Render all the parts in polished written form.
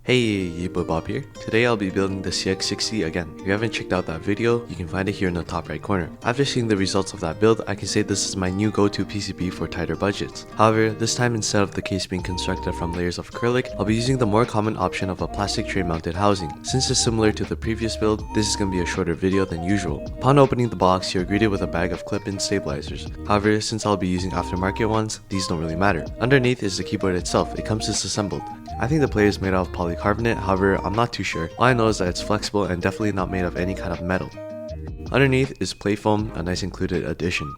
Hey, Bob here. Today I'll be building the CX60 again. If you haven't checked out that video, you can find it here in the top right corner. After seeing the results of that build, I can say this is my new go-to PCB for tighter budgets. However, this time instead of the case being constructed from layers of acrylic, I'll be using the more common option of a plastic tray mounted housing. Since it's similar to the previous build, this is going to be a shorter video than usual. Upon opening the box, you're greeted with a bag of clip-in stabilizers. However, since I'll be using aftermarket ones, these don't really matter. Underneath is the keyboard itself. It comes disassembled. I think the plate is made out of polycarbonate, however, I'm not too sure. All I know is that it's flexible and definitely not made of any kind of metal. Underneath is plate foam, a nice included addition.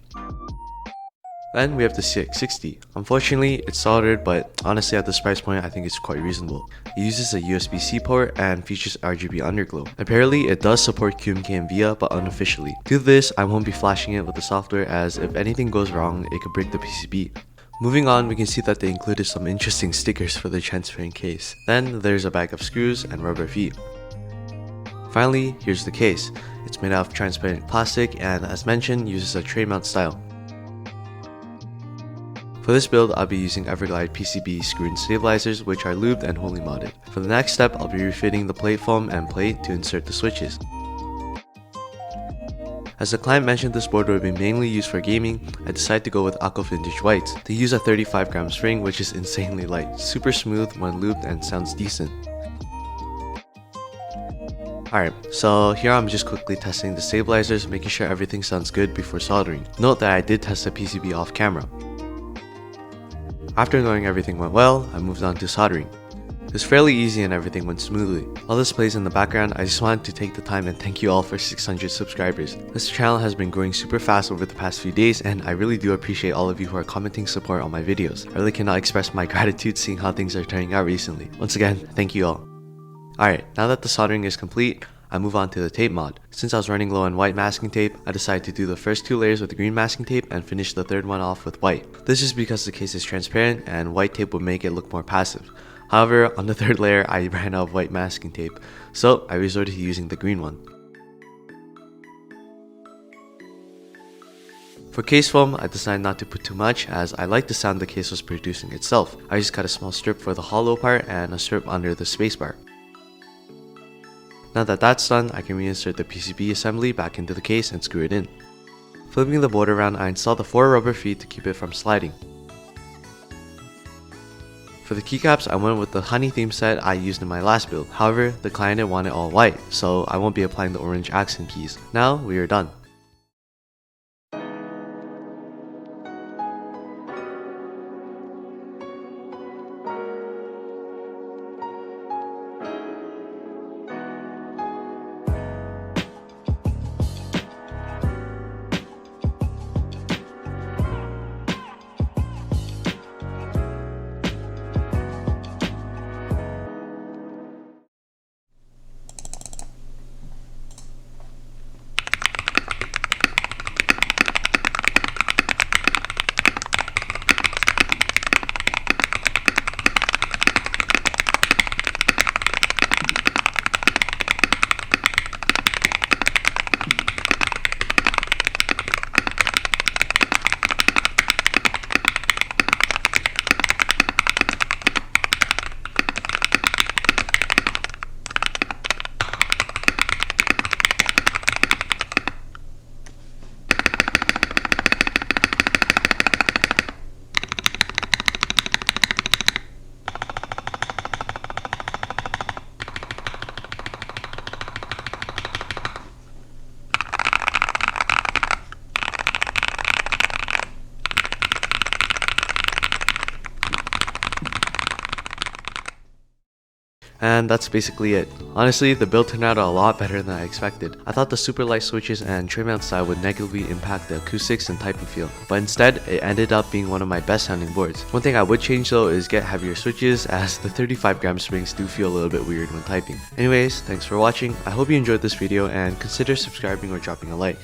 Then we have the CX60. Unfortunately, it's soldered, but honestly at this price point I think it's quite reasonable. It uses a USB-C port and features RGB underglow. Apparently it does support QMK and VIA, but unofficially. Due to this, I won't be flashing it with the software, as if anything goes wrong, it could break the PCB. Moving on, we can see that they included some interesting stickers for the transparent case. Then there's a bag of screws and rubber feet. Finally, here's the case. It's made out of transparent plastic and, as mentioned, uses a tray mount style. For this build, I'll be using Everglide PCB screw-in stabilizers, which are lubed and wholly modded. For the next step, I'll be refitting the plate foam and plate to insert the switches. As the client mentioned this board would be mainly used for gaming, I decided to go with Aqua Vintage Whites. They use a 35-gram spring, which is insanely light, super smooth when lubed, and sounds decent. Alright, so here I'm just quickly testing the stabilizers, making sure everything sounds good before soldering. Note that I did test the PCB off camera. After knowing everything went well, I moved on to soldering. It was fairly easy and everything went smoothly. While this plays in the background, I just wanted to take the time and thank you all for 600 subscribers. This channel has been growing super fast over the past few days, and I really do appreciate all of you who are commenting support on my videos. I really cannot express my gratitude seeing how things are turning out recently. Once again, thank you all. Alright, now that the soldering is complete, I move on to the tape mod. Since I was running low on white masking tape, I decided to do the first 2 layers with green masking tape and finish the third one off with white. This is because the case is transparent and white tape would make it look more passive. However, on the third layer, I ran out of white masking tape, so I resorted to using the green one. For case foam, I decided not to put too much, as I like the sound the case was producing itself. I just cut a small strip for the hollow part and a strip under the spacebar. Now that that's done, I can reinsert the PCB assembly back into the case and screw it in. Flipping the board around, I installed the 4 rubber feet to keep it from sliding. For the keycaps, I went with the honey theme set I used in my last build. However, the client wanted all white, so I won't be applying the orange accent keys. Now we are done. And that's basically it. Honestly, the build turned out a lot better than I expected. I thought the super light switches and tray mount style would negatively impact the acoustics and typing feel, but instead, it ended up being one of my best sounding boards. One thing I would change though is get heavier switches, as the 35-gram springs do feel a little bit weird when typing. Anyways, thanks for watching. I hope you enjoyed this video and consider subscribing or dropping a like.